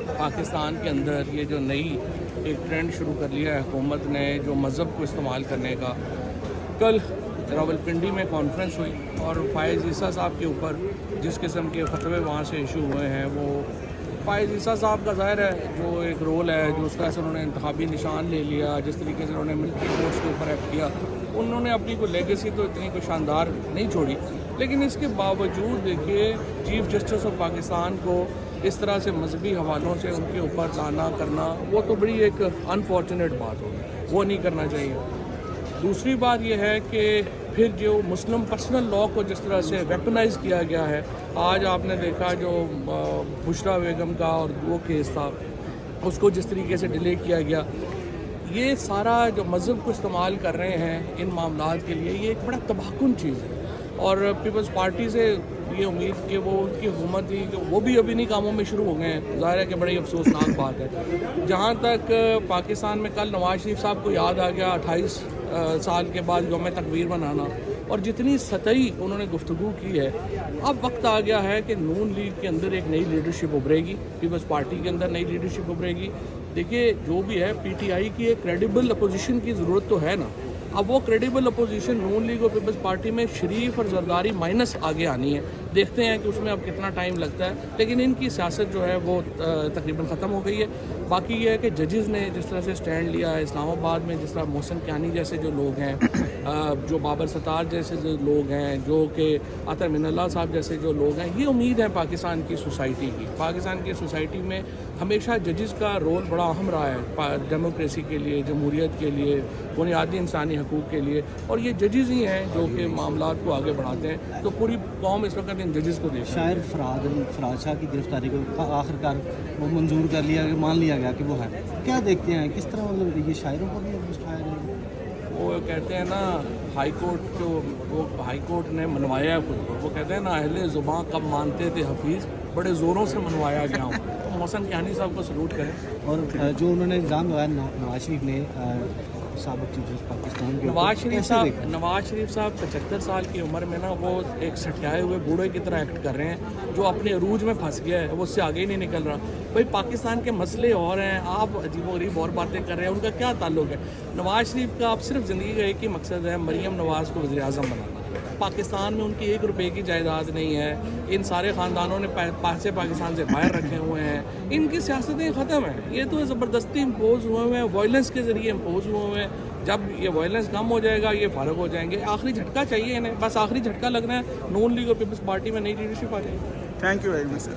پاکستان کے اندر یہ جو نئی ایک ٹرینڈ شروع کر لیا ہے حکومت نے جو مذہب کو استعمال کرنے کا. کل راولپنڈی میں کانفرنس ہوئی اور فائز عیسیٰ صاحب کے اوپر جس قسم کے فتوے وہاں سے ایشو ہوئے ہیں وہ فائز عیسیٰ صاحب کا ظاہر ہے جو ایک رول ہے جو اس طرح سے انہوں نے انتخابی نشان لے لیا, جس طریقے سے انہوں نے ملٹری فورس کے اوپر ایکٹ کیا, انہوں نے اپنی کوئی لیگیسی تو اتنی کوئی شاندار نہیں چھوڑی. لیکن اس کے باوجود دیکھیے چیف جسٹس آف پاکستان کو اس طرح سے مذہبی حوالوں سے ان کے اوپر لانا کرنا وہ تو بڑی ایک انفارچونیٹ بات ہوگی, وہ نہیں کرنا چاہیے. دوسری بات یہ ہے کہ پھر جو مسلم پرسنل لاء کو جس طرح سے ویپنائز کیا گیا ہے, آج آپ نے دیکھا جو بشرا بیگم کا اور وہ کیس تھا اس کو جس طریقے سے ڈیلے کیا گیا, یہ سارا جو مذہب کو استعمال کر رہے ہیں ان معاملات کے لیے یہ ایک بڑا تباہ کن چیز ہے. اور پیپلز پارٹی سے یہ امید کہ وہ ان کی حکومت تھی کہ وہ بھی ابھی نہیں کاموں میں شروع ہو گئے ہیں, ظاہر ہے کہ بڑی افسوسناک بات ہے. جہاں تک پاکستان میں کل نواز شریف صاحب کو یاد آ گیا 28 سال کے بعد یوم تکبیر منانا, اور جتنی سطحی انہوں نے گفتگو کی ہے, اب وقت آ گیا ہے کہ نون لیگ کے اندر ایک نئی لیڈرشپ ابھرے گی, پیپلز پارٹی کے اندر نئی لیڈرشپ ابھرے گی. دیکھیے جو بھی ہے پی ٹی آئی کی ایک کریڈیبل اپوزیشن کی ضرورت تو ہے نا. اب وہ کریڈیبل اپوزیشن نون لیگ اور پیپلز پارٹی میں شریف اور زرداری مائنس آگے آنی ہے. دیکھتے ہیں کہ اس میں اب کتنا ٹائم لگتا ہے, لیکن ان کی سیاست جو ہے وہ تقریباً ختم ہو گئی ہے. باقی یہ ہے کہ ججز نے جس طرح سے سٹینڈ لیا ہے اسلام آباد میں, جس طرح محسن کیانی جیسے جو لوگ ہیں, جو بابر ستار جیسے جو لوگ ہیں, جو کہ عطر من اللہ صاحب جیسے جو لوگ ہیں, یہ امید ہے پاکستان کی سوسائٹی کی. پاکستان کی سوسائٹی میں ہمیشہ ججز کا رول بڑا اہم رہا ہے ڈیموکریسی کے لیے, جمہوریت کے لیے, بنیادی انسانی حقوق کے لیے, اور یہ ججز ہی ہیں جو کہ معاملات کو آگے بڑھاتے ہیں. تو پوری قوم اس وقت ان ججز کو دیکھ. شاعر فراد شاہ کی گرفتاری کو آخرکار وہ منظور کر لیا, مان لیا گیا کہ وہ ہے. کیا دیکھتے ہیں کس طرح مطلب یہ شاعروں کو بھی مسٹایا ہے؟ وہ کہتے ہیں نا ہائی کورٹ جو وہ ہائی کورٹ نے منوایا ہے خود کو, وہ کہتے ہیں نا اہل زباں کب مانتے تھے حفیظ, بڑے زوروں سے منوایا گیا ہوں. تو محسن کیانی صاحب کو سلوٹ کریں. اور جو انہوں نے الزام لگایا نواز شریف نے سابق چیف جسٹس پاکستان کے نواز شریف صاحب 75 سال کی عمر میں نا وہ ایک سٹیائے ہوئے بوڑھے کی طرح ایکٹ کر رہے ہیں جو اپنے عروج میں پھنس گیا ہے, وہ اس سے آگے ہی نہیں نکل رہا. بھائی پاکستان کے مسئلے اور ہیں, آپ عجیب و غریب اور باتیں کر رہے ہیں, ان کا کیا تعلق ہے؟ نواز شریف کا آپ صرف زندگی کا ایک ہی مقصد ہے, مریم نواز کو وزیر اعظم بنانا. پاکستان میں ان کی 1 روپے کی جائیداد نہیں ہے. ان سارے خاندانوں نے پیسے پاکستان سے باہر رکھے ہوئے ہیں. ان کی سیاستیں ختم ہیں. یہ تو زبردستی امپوز ہوئے ہیں, وائلنس کے ذریعے امپوز ہوئے ہیں. جب یہ وائلنس کم ہو جائے گا یہ فارغ ہو جائیں گے. آخری جھٹکا چاہیے انہیں, بس آخری جھٹکا لگنا ہے, نون لیگ اور پیپلز پارٹی میں نئی لیڈرشپ آ جائے گی. Thank you very much sir.